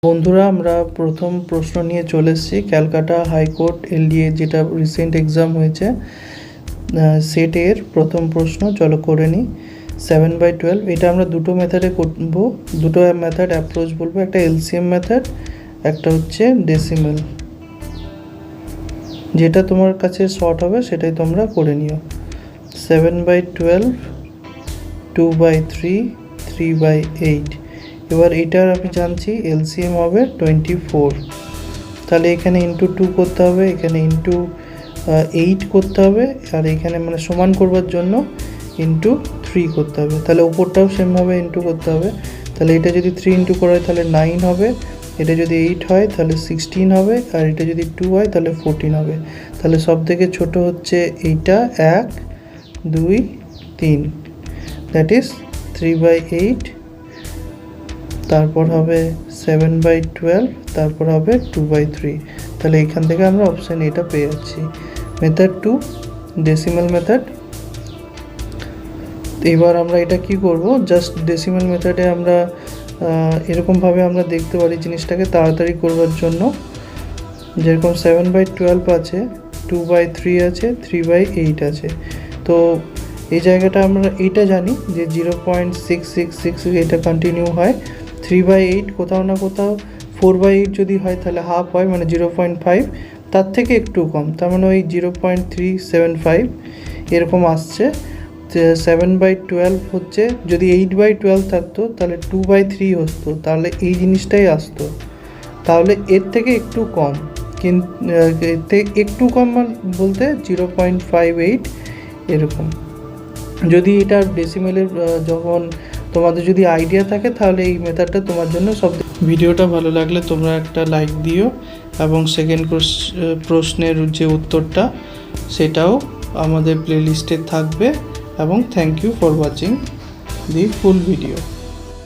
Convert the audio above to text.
বন্ধুরা, আমরা প্রথম প্রশ্ন নিয়ে চলে এসেছি। ক্যালকাটা হাইকোর্ট এলডিএ যেটা রিসেন্ট এক্সাম হয়েছে, সেটের প্রথম প্রশ্ন। চলো করে নিই। 7/12 এটা আমরা দুটো মেথডে করব, দুটো মেথড অ্যাপ্রোচ বলবো। একটা এলসিএম মেথড, একটা হচ্ছে ডেসিমেল। যেটা তোমার কাছে শর্ট হবে সেটাই তোমরা করে নিও। 7/12, 2/3, 3/8। এবার এটার আমি জানছি এলসিএম হবে 24। তাহলে এখানে ইন্টু 2 করতে হবে, এখানে ইন্টু 8 করতে হবে, আর এখানে মানে সমান করবার জন্য ইন্টু 3 করতে হবে। তাহলে ওপরটাও সেমভাবে ইন্টু করতে হবে। তাহলে এটা যদি 3 ইন্টু করা হয় তাহলে 9 হবে, এটা যদি 8 হয় তাহলে 16 হবে, আর এটা যদি 2 হয় তাহলে 14 হবে। তাহলে সব থেকে ছোটো হচ্ছে এইটা, 1, 2, 3, দ্যাট ইজ 3/8। তারপর হবে 7/12, তারপর হবে 2/3। তাহলে এখান থেকে আমরা অপশান এটা পেয়ে যাচ্ছি। Method 2, decimal method. এবার আমরা এটা কি করব, জাস্ট ডেসিমাল মেথডে আমরা এরকমভাবে আমরা দেখতে পারি জিনিসটাকে তাড়াতাড়ি করবার জন্য। যেরকম 7/12 আছে, 2/3 আছে, 3/8 আছে। তো এই জায়গাটা আমরা এইটা জানি যে 0.666 এটা কন্টিনিউ হয়। 3/8 কোথাও না কোথাও 4/8 যদি হয় তাহলে হাফ হয়, মানে 0.5, তার থেকে একটু কম, তার মানে ওই 0.375 এরকম আসছে। 7/12 হচ্ছে, যদি 8/12 থাকতো তাহলে 2/3 হতো, তাহলে এই জিনিসটাই আসতো। তাহলে এর থেকে একটু কম, কিন্তু একটু কম বলতে 0.58 এরকম। যদি এটা ডেসিমেলের যখন তোমাদের যদি আইডিয়া থাকে তাহলে এই মেথডটা তোমার জন্য সব। ভিডিওটা ভালো লাগলে তোমরা একটা লাইক দিও, এবং সেকেন্ড প্রশ্নের যে উত্তরটা সেটাও আমাদের প্লেলিস্টে থাকবে। এবং thank you for watching the full video.